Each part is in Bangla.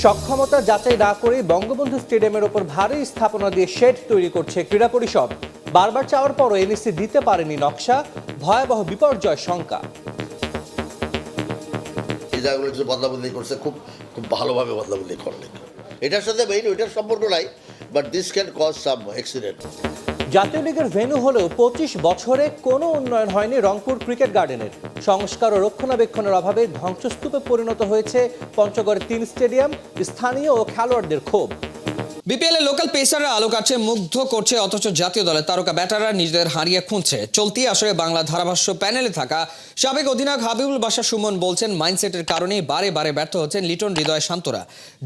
সক্ষমতা যাচাই না করে বঙ্গবন্ধু স্টেডিয়ামের ওপর ভারী স্থাপনা দিয়ে শেড তৈরি করছে ক্রীড়া পরিষদ। বারবার চাওয়ার পরও এনএসসি দিতে পারেনি নকশা, ভয়াবহ বিপর্যয় শঙ্কা। এই জায়গাগুলো কিছু বদলাবদলি করছে, খুব খুব ভালোভাবে বদলাবদলি করলেন। এটার সাথে মেইন ওইটার সম্পর্ক নাই, but this can cause some accident. জাতীয় লিগের ভেন্যু হলেও 25 বছরে কোনো উন্নয়ন হয়নি রংপুর ক্রিকেট গার্ডেনের। সংস্কার ও রক্ষণাবেক্ষণের অভাবে ধ্বংসস্তূপে পরিণত হয়েছে পঞ্চগড়ের 3 স্টেডিয়াম। স্থানীয় ও খেলোয়াড়দের ক্ষোভ। বিপিএল এ লোকাল পেসাররা আলো কাটছে, মুগ্ধ করছে, অথচ জাতীয় দলের তারকা ব্যাটাররা নিজেদের হারিয়ে খুঁজছে। চলতি আসরে বাংলা ধারাভাষ্য প্যানেলে থাকা সাবেক অধিনায়ক হাবিবুল বাশার সুমন বলছেন, মাইন্ডসেটের কারণেই বারে বারে ব্যর্থ হচ্ছেন লিটন হৃদয় শান্তরা।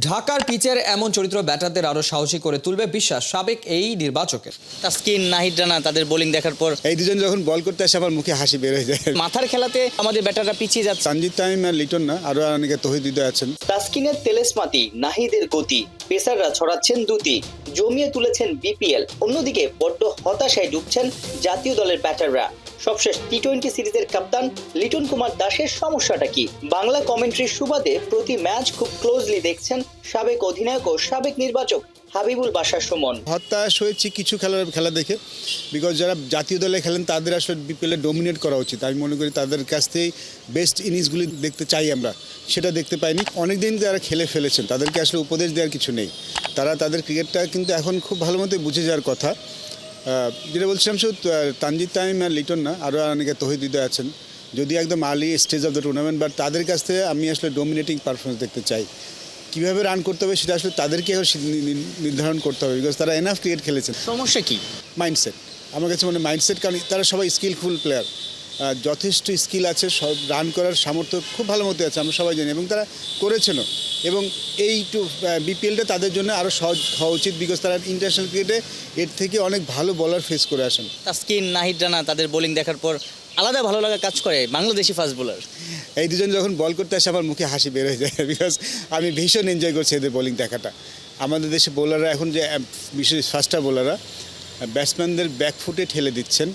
ঢাকার পিচের এমন চরিত্র ব্যাটারদের আরো সাহসী করে তুলবে বিশ্বাস সাবেক এই নির্বাচকের। তাসকিন, নাহিদ রানা তাদের বোলিং দেখার পর এই দুজন যখন বল করতে আসে আমার মুখে হাসি বের হয়ে যায়। মাথার খেলাতে আমাদের ব্যাটাররা পিছিয়ে যাচ্ছে। তানজিদ তামিম আর লিটন না, আরো অনেকে তৌহিদ হৃদয় আছেন। তাসকিনের তেলেসমাতি, নাহিদের গতি, পেসাররা ছড়াচ্ছেন দুটি, জমিয়ে তুলেছেন বিপিএল। অন্যদিকে বড্ড হতাশায় ডুবছেন জাতীয় দলের ব্যাটাররা। সবশেষ টি-20 সিরিজের কাপ্তান লিটন কুমার দাসের সমস্যাটা কি? বাংলা কমেন্ট্রির সুবাদে প্রতি ম্যাচ খুব ক্লোজলি দেখছেন সাবেক অধিনায়ক ও সাবেক নির্বাচক হাবিবুল বাশার সুমন। হতাশ হয়েছি কিছু খেলা দেখে, বিকজ যারা জাতীয় দলে খেলেন তাদের আসলে বিপিএলে ডমিনেট করা উচিত। আমি মনে করি তাদের কাছ থেকেই বেস্ট ইনিংসগুলি দেখতে চাই আমরা, সেটা দেখতে পাইনি। অনেকদিন যারা খেলে ফেলেছেন তাদেরকে আসলে উপদেশ দেওয়ার কিছু নেই। তারা তাদের ক্রিকেটটা কিন্তু এখন খুব ভালো মতো বুঝে যাওয়ার কথা। যেটা বলছিলাম, শুধু তানজিদ তামিম আর লিটন না, আরও অনেকে তৌহিদ হৃদয় আছেন। যদি একদম early stage of the tournament, but তাদের কাছ থেকে আমি আসলে ডমিনেটিং পারফরমেন্স দেখতে চাই। কীভাবে রান করতে হবে সেটা আসলে তাদেরকে নির্ধারণ করতে হবে, বিকজ তারা এনাফ ক্রিকেট খেলেছেন। সমস্যা কি? মাইন্ডসেট। আমার কাছে মনে মাইন্ডসেট, কারণ তারা সবাই স্কিলফুল প্লেয়ার, যথেষ্ট স্কিল আছে, সব রান করার সামর্থ্য খুব ভালো মতো আছে, আমরা সবাই জানি, এবং তারা করেছেনও। এবং এই বিপিএলটা তাদের জন্য আরও সহজ হওয়া উচিত, বিকজ তারা ইন্টারন্যাশনাল ক্রিকেটে এর থেকে অনেক ভালো বলার ফেস করে আসেন। তাসকিন, নাহিদ রানা তাদের বোলিং দেখার পর আলাদা ভালো লাগা কাজ করে বাংলাদেশি ফাস্ট বোলার। এই দুজন যখন বল করতে আসে আমার মুখে হাসি বের হয়ে যায়, বিকজ আমি ভীষণ এনজয় করছি এদের বোলিং দেখাটা। আমাদের দেশে বোলাররা এখন যে বিশেষ ফাস্টার বোলাররা ব্যাটসম্যানদের ব্যাকফুটে ঠেলে দিচ্ছেন,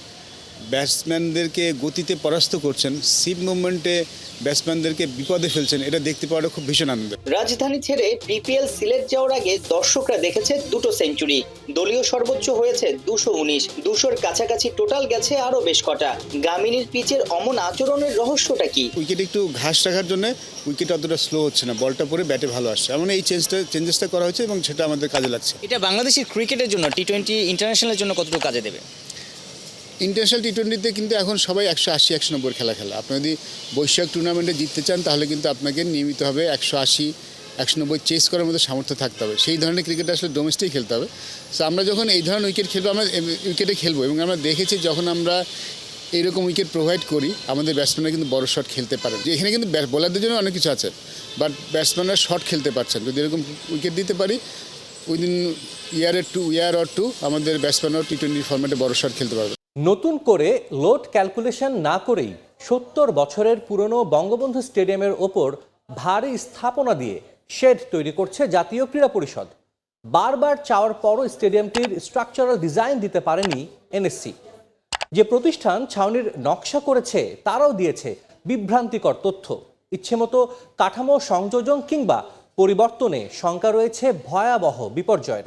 ব্যাটসম্যানদেরকে গতিতে পরাস্ত করছেন, সিপ মুভমেন্টে ব্যাটসম্যানদেরকে বিপদে ফেলছেন, এটা দেখতে পাওয়াটা খুব ভীষণ আনন্দ। রাজধানী ছেড়ে বিপিএল সিলেট যাওয়ার আগে দর্শকরা দেখেছে 2টো সেঞ্চুরি, দলীয় সর্বোচ্চ হয়েছে 219, 200-র কাছাকাছি টোটাল গেছে আরো বেশ কটা। গামিনীর পিচের অমন আচরণের রহস্যটা কি? উইকেট একটু ঘাস রাখার জন্য উইকেট অতটা স্লো হচ্ছে না, বলটা পরে ব্যাটে ভালো আসছে, এমন এই চেঞ্জেসটা করা হয়েছে এবং সেটা আমাদের কাজে লাগছে। এটা বাংলাদেশের ক্রিকেটের জন্য টি-20 ইন্টারন্যাশনালের জন্য কতটুকু কাজে দেবে? ইন্টারন্যাশনাল টি-20তে কিন্তু এখন সবাই 180-190 খেলা। আপনি যদি বৈশ্বিক টুর্নামেন্টে জিততে চান তাহলে কিন্তু আপনাকে নিয়মিত হবে 180-190 চেস করার মতো সামর্থ্য থাকতে হবে। সেই ধরনের ক্রিকেট আসলে ডোমেস্টিক খেলতে হবে। সো আমরা যখন এই ধরনের উইকেট খেলবো, আমরা উইকেটে খেলবো, এবং আমরা দেখেছি যখন আমরা এইরকম উইকেট প্রোভাইড করি আমাদের ব্যাটসম্যানরা কিন্তু বড় শট খেলতে পারেন। যে এখানে কিন্তু বোলারদের জন্য অনেক কিছু আছে, বাট ব্যাটসম্যানরা শট খেলতে পারছেন। যদি এরকম উইকেট দিতে পারি উইদিন ইয়ার অর টু আমাদের ব্যাটসম্যানরাও টি-20 ফরম্যাটে বড় শট খেলতে পারবে। নতুন করে লোড ক্যালকুলেশন না করেই 70 বছরের পুরনো বঙ্গবন্ধু স্টেডিয়ামের ওপর ভারী স্থাপনা দিয়ে শেড তৈরি করছে জাতীয় ক্রীড়া পরিষদ। বারবার চাওয়ার পরও স্টেডিয়ামটির স্ট্রাকচারাল ডিজাইন দিতে পারেনি এনএসসি। যে প্রতিষ্ঠান ছাউনির নকশা করেছে তারাও দিয়েছে বিভ্রান্তিকর তথ্য। ইচ্ছেমতো কাঠামো সংযোজন কিংবা পরিবর্তনে শঙ্কা রয়েছে ভয়াবহ বিপর্যয়ের।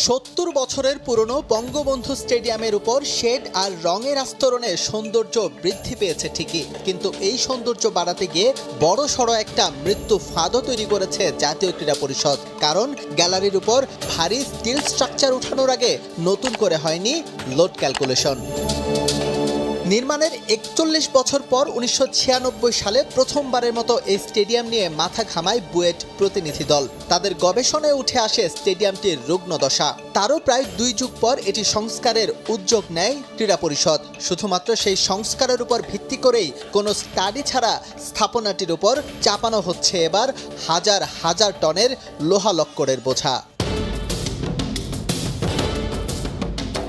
70 বছরের পুরনো বঙ্গবন্ধু স্টেডিয়ামের উপর শেড আর রঙের আস্তরণে সৌন্দর্য বৃদ্ধি পেয়েছে ঠিকই, কিন্তু এই সৌন্দর্য বাড়াতে গিয়ে বড় সড়ো একটা মৃত্যু ফাঁদও তৈরি করেছে জাতীয় ক্রীড়া পরিষদ। কারণ গ্যালারির উপর ভারী স্টিল স্ট্রাকচার উঠানোর আগে নতুন করে হয়নি লোড ক্যালকুলেশন। নির্মাণের 41 বছর পর 1996 সালে প্রথমবারের মতো এই স্টেডিয়াম নিয়ে মাথা ঘামায় বুয়েট প্রতিনিধি দল। তাদের গবেষণায় উঠে আসে স্টেডিয়ামটির রুগ্ন দশা। তারও প্রায় 2 যুগ পর এটি সংস্কারের উদ্যোগ নেয় ক্রীড়া পরিষদ। শুধুমাত্র সেই সংস্কারের উপর ভিত্তি করেই কোনো স্টাডি ছাড়া স্থাপনাটির উপর চাপানো হচ্ছে এবার হাজার হাজার টনের লোহা লক্করের বোঝা।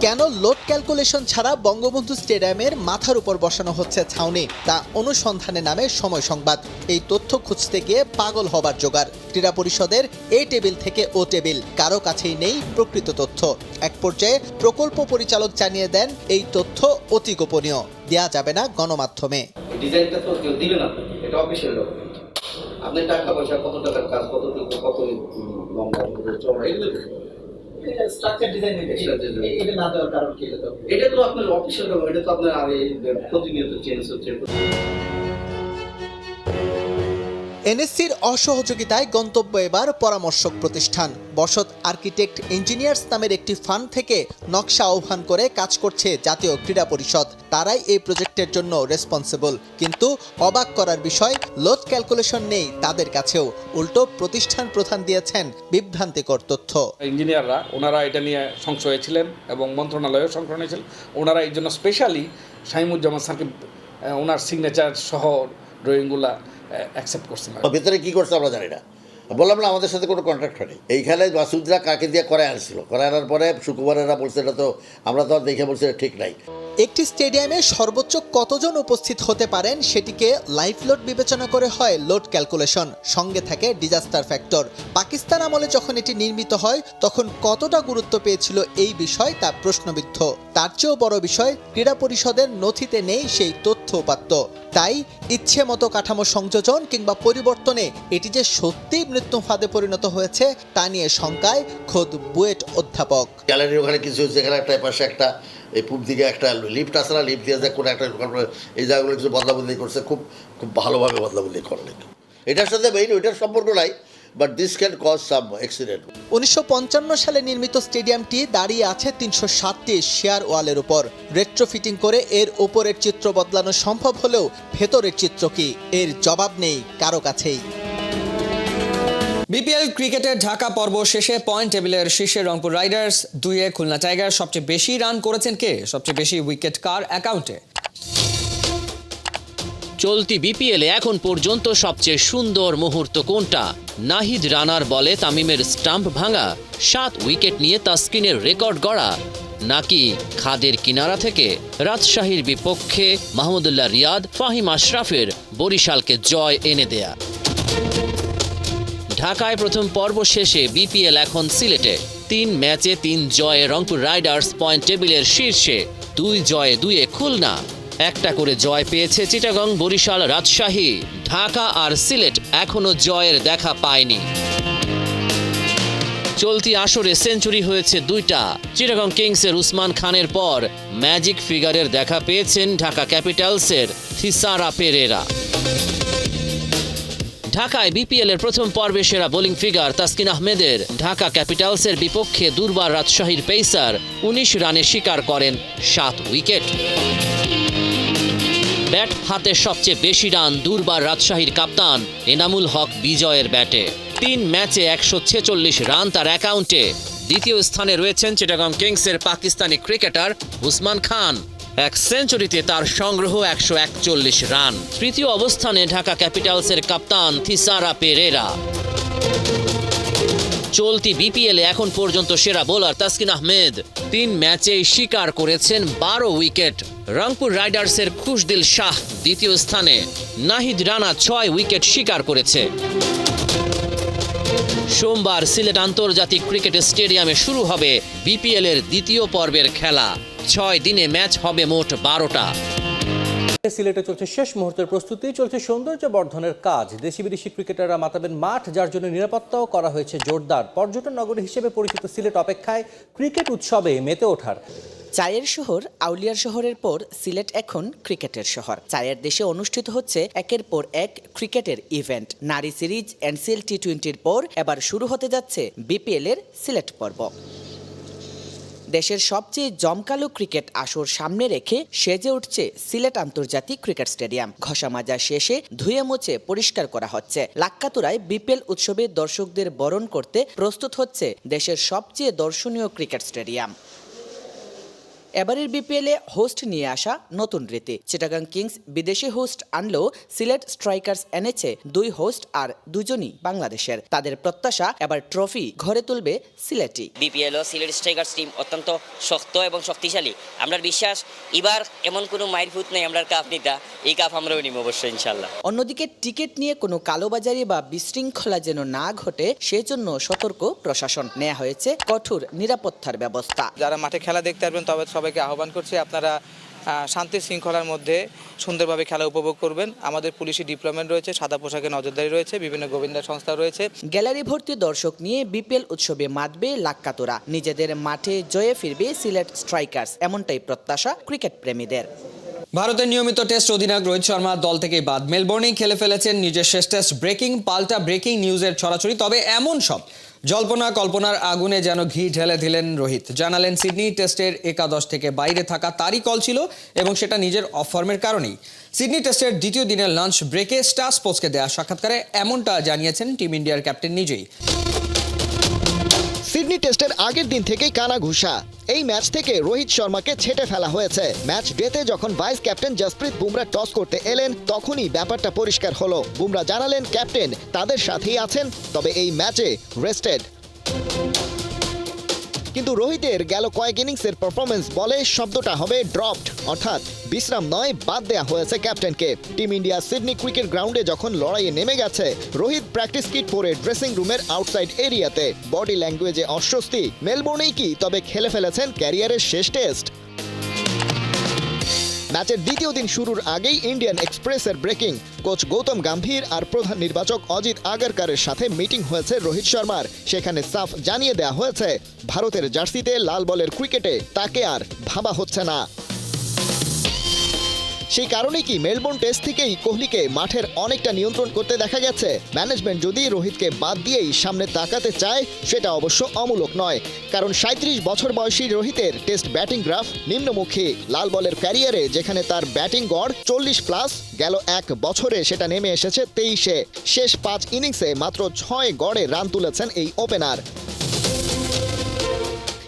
কেন লোড ক্যালকুলেশন ছাড়া বঙ্গবন্ধু স্টেডিয়ামের মাথার উপর বসানো হচ্ছে ছাউনি, তা অনুসন্ধানে নামে সময় সংবাদ। এই তথ্য খুঁজতে গিয়ে পাগল হবার জোগাড়। ক্রীড়া পরিষদের এই টেবিল থেকে ও টেবিল, কারো কাছেই নেই প্রকৃত তথ্য। এক পর্যায়ে প্রকল্প পরিচালক জানিয়ে দেন এই তথ্য অতি গোপনীয়, দেয়া যাবে না গণমাধ্যমে। ডিজাইনটা তো কেউ দিবে না আপনাকে, এটা অফিসিয়াল ডকুমেন্ট। আপনি টাকা পয়সা কত টাকার কাজ, কতটুকু, কত লম্বা, চওড়া, এগুলো স্ট্রাকচার ডিজাইন এটা না দেওয়ার কারণ কি? এটা তো আপনার অফিসিয়াল ডকুমেন্ট, এটা তো আপনার আগে প্রতিনিয়ত চেঞ্জ হচ্ছে। এনএসসির অসহযোগিতায় গন্তব্য এবার পরামর্শক প্রতিষ্ঠান বসত আর্কিটেক্ট ইঞ্জিনিয়ার্স নামের একটি ফান্ড থেকে নকশা আহ্বান করে কাজ করছে জাতীয় ক্রীড়া পরিষদ। তারাই এই প্রজেক্টের জন্য রেসপন্সিবল। কিন্তু অবাক করার বিষয়, লোড ক্যালকুলেশন নেই তাদের কাছেও। উল্টো প্রতিষ্ঠান প্রধান দিয়েছেন বিভ্রান্তিকর তথ্য। ইঞ্জিনিয়াররা ওনারা এটা নিয়ে সংশয়ে ছিলেন এবং মন্ত্রণালয়েও সংশয় ছিল। ওনারা এই জন্য স্পেশালি শাহিমুজ্জামান স্যারকে ওনার সিগনেচার সহ ড্রয়িংগুলা অ্যাকসেপ্ট করছেন। ভিতরে কি করছে আমরা জানি না, বললাম না আমাদের সাথে কোনো কন্ট্রাক্ট হয়নি। এইখানে মাসুদরা কাকে দিয়ে করায় আনছিল, করায় আনার পরে শুক্রবারেরা বলছে এটা তো আমরা তো দেখে বলছি এটা ঠিক নাই। একটি স্টেডিয়ামে সর্বোচ্চ কতজন উপস্থিত হতে পারেন সেটিকে লাইভ লোড বিবেচনা করে হয় লোড ক্যালকুলেশন। সঙ্গে থাকে ডিজাস্টার ফ্যাক্টর। পাকিস্তান আমলে যখন এটি নির্মিত হয় তখন কতটা গুরুত্ব পেয়েছিল এই বিষয় তা প্রশ্নবিদ্ধ। তার চেয়েও বড় বিষয়, ক্রীড়া পরিষদের নথিতে নেই সেই তথ্য উপাত্ত। তাই ইচ্ছে মতো কাঠামো সংযোজন কিংবা পরিবর্তনে এটি যে সত্যিই মৃত্যু ফাঁদে পরিণত হয়েছে তা নিয়ে শঙ্কায় খোদ বুয়েট অধ্যাপক। গ্যালারির ওখানে কিছু যেখানে একটা পাশে একটা এই পূব দিকে একটা লিফট আছে না, লিফট দিয়ে কোনো একটা এই জায়গাগুলো কিছু বদলাবদলি করছে, খুব খুব ভালোভাবে বদলাবদলি করলেন। এটার সাথে মেইন ওইটার সম্পর্ক নাই, but this can cause some accident. 1955 সালে নির্মিত স্টেডিয়ামটি দাঁড়িয়ে আছে 307টি শেয়ার ওয়ালের উপর। রেট্রোফিটিং করে এর ওপরের চিত্র বদলানো সম্ভব হলেও ভেতরের চিত্র কি, এর জবাব নেই কারো কাছেই। বিপিএল ক্রিকেটের ঢাকা পর্ব শেষে পয়েন্ট টেবিলের শীর্ষে রংপুর রাইডার্স, 2-এ খুলনা টাইগার। সবচেয়ে বেশি রান করেছেন কে? সবচেয়ে বেশি উইকেট কার অ্যাকাউন্টে? চলতি বিপিএলে এখন পর্যন্ত সবচেয়ে সুন্দর মুহূর্ত কোনটা? নাহিদ রানার বলে তামিমের স্টাম্প ভাঙা, 7 উইকেট নিয়ে তাসকিনের রেকর্ড গড়া, নাকি খাদের কিনারা থেকে রাজশাহীর বিপক্ষে মাহমুদুল্লাহ রিয়াদ, ফাহিম আশরাফের বরিশালকে জয় এনে দেয়া? ঢাকায় প্রথম পর্ব শেষে বিপিএল এখন সিলেটে। 3 ম্যাচে 3 জয়ে রংপুর রাইডার্স পয়েন্ট টেবিলের শীর্ষে। 2 জয়ে 2-এ খুলনা। একটা করে জয় পেয়েছে চিটাগং, বরিশাল, রাজশাহী। ঢাকা আর সিলেট এখনো জয়ের দেখা পায়নি। চলতি আসরে সেঞ্চুরি হয়েছে 2টা। চিটাগং কিংসের উসমান খানের পর ম্যাজিক ফিগারের দেখা পেয়েছেন ঢাকা ক্যাপিটালসের থিসারা পেরেরা। ঢাকায় বিপিএলের প্রথম পর্বে সেরা বোলিং ফিগার তাসকিন আহমেদের। ঢাকা ক্যাপিটালসের বিপক্ষে দুর্বার রাজশাহীর পেসার 19 রানে শিকার করেন 7 উইকেট। ব্যাট হাতে সবচেয়ে বেশি রান দুর্বার রাজশাহীর কাপ্তান এনামুল হক বিজয়ের ব্যাটে। 3 ম্যাচে 146 রান তার অ্যাকাউন্টে। দ্বিতীয় স্থানে রয়েছেন চিটাগং কিংসের পাকিস্তানি ক্রিকেটার উসমান খান। 1 সেঞ্চুরিতে তার সংগ্রহ 141 রান। তৃতীয় অবস্থানে ঢাকা ক্যাপিটালসের কাপ্তান থিসারা পেরেরা। চলতি বিপিএলে এখন পর্যন্ত সেরা বোলার তাসকিন আহমেদ। 3 ম্যাচেই শিকার করেছেন 12 উইকেট। রংপুর রাইডার্সের খুশদিল শাহ দ্বিতীয় স্থানে। নাহিদ রানা 6 উইকেট শিকার করেছে। সোমবার সিলেট আন্তর্জাতিক ক্রিকেট স্টেডিয়ামে শুরু হবে বিপিএলের দ্বিতীয় পর্বের খেলা। 6 দিনে ম্যাচ হবে মোট 12টা। সিলেটে চলছে শেষ মুহূর্তের প্রস্তুতি, চলছে সৌন্দর্য বর্ধনের কাজ। দেশি বিদেশি ক্রিকেটাররা মাতাবেন মাঠ, যার জন্য নিরাপত্তাও করা হয়েছে জোরদার। পর্যটন নগরী হিসেবে পরিচিত সিলেট অপেক্ষায় ক্রিকেট উৎসবে মেতে ওঠার। চায়ের শহর আউলিয়ার শহরের পর সিলেট এখন ক্রিকেটের শহর। চায়ের দেশে অনুষ্ঠিত হচ্ছে একের পর এক ক্রিকেটের ইভেন্ট। নারী সিরিজ, এনসিএল টি20-র পর এবার শুরু হতে যাচ্ছে বিপিএল এর সিলেট পর্ব। দেশের সবচেয়ে জমকালো ক্রিকেট আসর সামনে রেখে সেজে উঠছে সিলেট আন্তর্জাতিক ক্রিকেট স্টেডিয়াম। ঘষা মাজা শেষে ধুয়ে মুছে পরিষ্কার করা হচ্ছে। লাক্কাতুরায় বিপিএল উৎসবে দর্শকদের বরণ করতে প্রস্তুত হচ্ছে দেশের সবচেয়ে দর্শনীয় ক্রিকেট স্টেডিয়াম। এবারের বিপিএলে হোস্ট নিয়ে আসা নতুন রীতি। চিটাগাং কিংস বিদেশি হোস্ট আনলেও সিলেট স্ট্রাইকার্স এনেছে 2 হোস্ট, আর দুজনই বাংলাদেশের। তাদের প্রত্যাশা এবার ট্রফি ঘরে তুলবে সিলেটি। বিপিএল ও সিলেট স্ট্রাইকার্স টিম অত্যন্ত শক্ত এবং শক্তিশালী। আমরা বিশ্বাস এবার এমন কোনো মাইর ফুট নেই আমরা কাপ নিতা, এই কাপ আমরাও নিব অবশ্যই ইনশাল্লাহ। অন্যদিকে টিকিট নিয়ে কোনো কালোবাজারি বা বিশৃঙ্খলা যেন না ঘটে সেজন্য সতর্ক প্রশাসন। নেওয়া হয়েছে কঠোর নিরাপত্তার ব্যবস্থা। যারা মাঠে খেলা দেখতে আসবেন তবে সবাইকে আহ্বান করছি আপনারা শান্তি শৃঙ্খলার মধ্যে সুন্দরভাবে খেলা উপভোগ করবেন। আমাদের পুলিশি ডিপ্লয়মেন্ট রয়েছে, সাদা পোশাকে নজরদারি রয়েছে, বিভিন্ন গোয়েন্দা সংস্থা রয়েছে। গ্যালারি ভর্তি দর্শক নিয়ে বিপিএল উৎসবে মাতবে লাক্কাতুরা, নিজেদের মাঠে জয়ে ফিরবে সিলেট স্ট্রাইকার্স, এমনটাই প্রত্যাশা ক্রিকেট প্রেমীদের। ভারতের নিয়মিত টেস্ট অধিনায়ক রোহিত শর্মা দল থেকে বাদ, মেলবোর্নেই খেলে ফেলেছেন নিজের শেষ টেস্ট। পাল্টা ব্রেকিং নিউজের ছড়াছড়ি, তবে এমন সব জল্পনা কল্পনার আগুনে যেন ঘি ঢেলে দিলেন রোহিত। জানালেন সিডনি টেস্টের একাদশ থেকে বাইরে থাকা তারই কল ছিল এবং সেটা নিজের অফ ফর্মের কারণেই। সিডনি টেস্টের দ্বিতীয় দিনের লাঞ্চ ব্রেকে স্টার স্পোর্টসকে দেয়া সাক্ষাৎকারে এমনটা জানিয়েছেন টিম ইন্ডিয়ার ক্যাপ্টেন নিজেই। সিডনি টেস্টের আগের দিন থেকেই কানাঘুষা। এই ম্যাচ থেকে রোহিত শর্মাকে ছেঁটে ফেলা হয়েছে। ম্যাচ ডেতে যখন vice captain Jasprit Bumrah toss করতে এলেন, তখনই ব্যাপারটা পরিষ্কার হলো। বুমরা জানালেন ক্যাপ্টেন তাদের সাথেই আছেন, তবে এই ম্যাচে রেস্টেড। কিন্তু রোহিতের গেল কয়েক ইনিংসের পারফরমেন্স বলে শব্দটা হবে ড্রপড, অর্থাৎ বিশ্রাম নয়, বাদ দেয়া হয়েছে ক্যাপ্টেনকে। টিম ইন্ডিয়া সিডনি ক্রিকেট গ্রাউন্ডে যখন লড়াইয়ে নেমে গেছে, রোহিত প্র্যাকটিস কিট পরে ড্রেসিং রুমের আউটসাইড এরিয়াতে। বডি ল্যাঙ্গুয়েজে অস্বস্তি। মেলবোর্নেই কি তবে খেলে ফেলেছেন ক্যারিয়ারের শেষ টেস্ট? ম্যাচের দ্বিতীয় দিন শুরুর আগেই ইন্ডিয়ান এক্সপ্রেসের ব্রেকিং। কোচ গৌতম গম্ভীর আর প্রধান নির্বাচক অজিত আগারকারের সাথে মিটিং হয়েছে রোহিত শর্মার। সেখানে সাফ জানিয়ে দেওয়া হয়েছে ভারতের জার্সিতে লাল বলের ক্রিকেটে তাকে আর ভাবা হচ্ছে না। সেই কারণেই কি মেলবোর্ন টেস্ট থেকেই কোহলিকে মাঠের অনেকটা নিয়ন্ত্রণ করতে দেখা গেছে। ম্যানেজমেন্ট যদি রোহিতকে বাদ দিয়েই সামনে তাকাতে চায়, সেটা অবশ্য অমূলক নয়, কারণ 37 বছর বয়সী রোহিতের টেস্ট ব্যাটিং গ্রাফ নিম্নমুখী। লাল বলের ক্যারিয়ারে যেখানে তার ব্যাটিং গড় 40+, গেল এক বছরে সেটা নেমে এসেছে 23-এ। শেষ 5 ইনিংসে মাত্র 6 গড়ে রান তুলেছেন এই ওপেনার।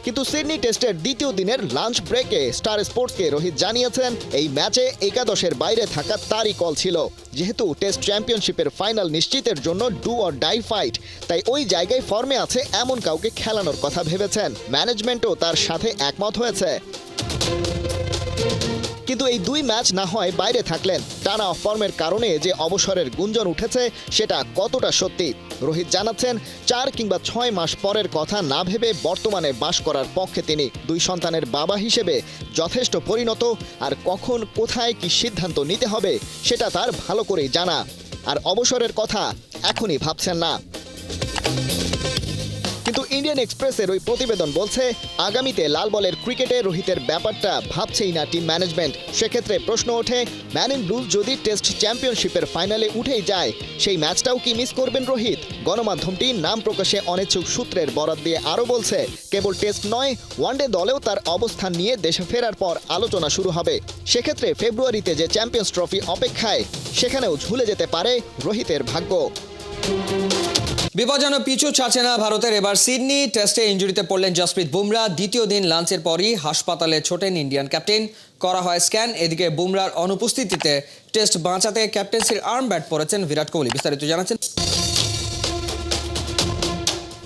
কিন্তু সিডনি টেস্টের দ্বিতীয় দিনের লাঞ্চ ব্রেকে স্টার স্পোর্টসকে রোহিত জানিয়েছেন এই ম্যাচে একাদশের বাইরে থাকা তারই কল ছিল। যেহেতু টেস্ট চ্যাম্পিয়নশিপের ফাইনাল নিশ্চিতের জন্য ডু অর ডাই ফাইট, তাই ওই জায়গায় ফর্মে আছে এমন কাউকে খেলানোর কথা ভেবেছেন। ম্যানেজমেন্টও তার সাথে একমত হয়েছে। কিন্তু এই 2 ম্যাচ না হয় বাইরে থাকলেন, টানা অফ ফর্মের কারণে যে অবসরের গুঞ্জন উঠেছে সেটা কতটা সত্যি? রোহিত জানাচ্ছেন 4 কিংবা 6 মাস পরের কথা না ভেবে বর্তমানে বাস করার পক্ষে তিনি। 2 সন্তানের বাবা হিসেবে যথেষ্ট পরিণত, আর কখন কোথায় কি সিদ্ধান্ত নিতে হবে সেটা তার ভালো করেই জানা। আর অবসরের কথা এখনই ভাবছেন না। কিন্তু ইন্ডিয়ান এক্সপ্রেসের ওই প্রতিবেদন বলছে আগামীতে লাল বলের ক্রিকেটে রোহিতের ব্যাপারটা ভাবছেই না টিম ম্যানেজমেন্ট। সেক্ষেত্রে প্রশ্ন ওঠে, ম্যান ইন ব্লু যদি টেস্ট চ্যাম্পিয়নশিপের ফাইনালে উঠেই যায়, সেই ম্যাচটাও কি মিস করবেন রোহিত? গণমাধ্যমটি নাম প্রকাশে অনিচ্ছুক সূত্রের বরাত দিয়ে আরও বলছে, কেবল টেস্ট নয়, ওয়ানডে দলেও তার অবস্থান নিয়ে দেশে ফেরার পর আলোচনা শুরু হবে। সেক্ষেত্রে ফেব্রুয়ারিতে যে চ্যাম্পিয়ন্স ট্রফি অপেক্ষায়, সেখানেও ঝুলে যেতে পারে রোহিতের ভাগ্য। বিপদ যেন পিছু ছাড়ছে না ভারতের। এবার সিডনি টেস্টে ইনজুরিতে পড়লেন জসপ্রীত বুমরা। দ্বিতীয় দিন লাঞ্চের পরই হাসপাতালে ছোটেন ইন্ডিয়ান ক্যাপ্টেন। করা হয় স্ক্যান। এদিকে বুমরার অনুপস্থিতিতে টেস্ট বাঁচাতে ক্যাপ্টেন্সির আর্ম ব্যাট পরেছেন বিরাট কোহলি। বিস্তারিত জানাচ্ছেন।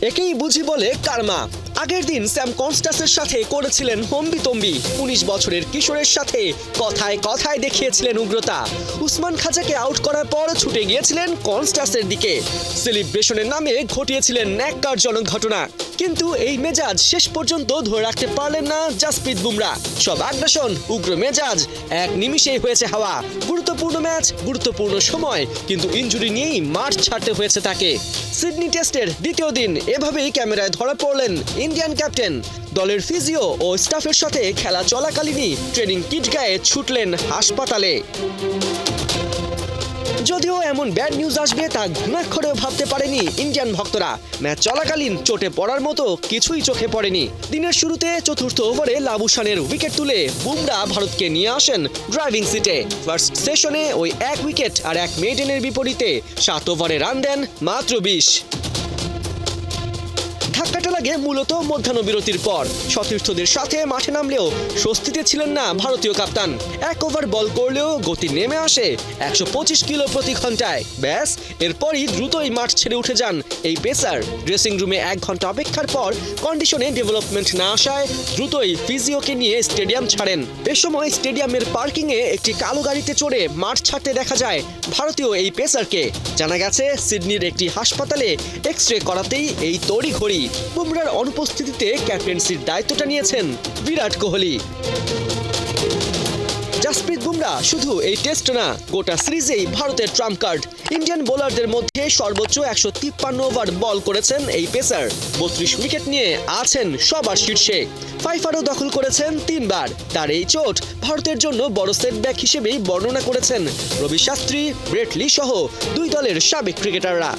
একেই বুঝি বলে কার্মা। আগের দিন স্যাম কনস্টাসের সাথে করেছিলেন হম্বিতম্বি। 19 বছরের কিশোরের সাথে কথায় কথায় দেখিয়েছিলেন উগ্রতা। উসমান খাজাকে আউট করার পর ছুটে গিয়েছিলেন কনস্টাসের দিকে। সেলিব্রেশনের নামে ঘটিয়েছিলেন ন্যাক্কারজনক ঘটনা। কিন্তু এই মেজাজ শেষ পর্যন্ত ধরে রাখতে পারলেন না জসপ্রীত বুমরা। সব আগ্রাসন, উগ্র মেজাজ এক নিমিষেই হয়েছে হাওয়া। গুরুত্বপূর্ণ ম্যাচ, গুরুত্বপূর্ণ সময়, কিন্তু ইনজুরি নিয়েই মাঠ ছাড়তে হয়েছে তাকে। সিডনি টেস্টের দ্বিতীয় দিন এভাবেই ক্যামেরায় ধরা পড়লেন ইন্ডিয়ান ক্যাপ্টেন। দলের ফিজিও ও স্টাফের সাথে খেলা চলাকালীনই ট্রেনিং কিট গায়ে ছুটলেন হাসপাতালে। যদিও এমন ব্যাড নিউজ আসবে তা ঘুণাক্ষরেও ভাবতে পারেনি ইন্ডিয়ান ভক্তরা। ম্যাচ চলাকালীন চোটে পড়ার মতো কিছুই চোখে পড়েনি। দিনের শুরুতে চতুর্থ ওভারে লাবুশানের উইকেট তুলে বুমরা ভারতকে নিয়ে আসেন ড্রাইভিং সিটে। ফার্স্ট সেশনে ওই 1 উইকেট আর 1 মেডেনের বিপরীতে 7 ওভারে রান দেন মাত্র 20। ধাক্কাটা লাগে মূলত মধ্যাহ্ন বিরতির পর। সতীর্থদের সাথে মাঠে নামলেও স্বস্তিতে ছিলেন না ভারতীয় কাপ্তান। 1 ওভার বল করলেও গতি নেমে আসে 125 কিলো প্রতি ঘন্টায়। ব্যাস, এরপরই দ্রুতই মাঠ ছেড়ে উঠে যান এই পেসার। ড্রেসিং রুমে 1 ঘন্টা অপেক্ষার পর কন্ডিশনে ডেভেলপমেন্ট না আসায় দ্রুতই ফিজিওকে নিয়ে স্টেডিয়াম ছাড়েন। এ সময় স্টেডিয়ামের পার্কিংয়ে একটি কালো গাড়িতে চড়ে মাঠ ছাড়তে দেখা যায় ভারতীয় এই পেসারকে। জানা গেছে সিডনির একটি হাসপাতালে এক্স রে করাতেই এই তড়িঘড়ি। বুমরার অনুপস্থিতিতে ক্যাপ্টেন্সির দায়িত্বটা নিয়েছেন বিরাট কোহলি। জসপ্রীত বুমরা শুধু এই টেস্ট না, গোটা সিরিজেই ভারতের ট্রাম্প কার্ড। ইন্ডিয়ান বোলারদের মধ্যে সর্বোচ্চ 153 ওভার বল করেছেন এই পেসার। 32 উইকেট নিয়ে আছেন সবার শীর্ষে। ফাইফারও দখল করেছেন 3 বার। তার এই চোট ভারতের জন্য বড় সেটব্যাক হিসেবেই বর্ণনা করেছেন রবি শাস্ত্রী, ব্রেট লি সহ 2 দলের সাবেক ক্রিকেটাররা।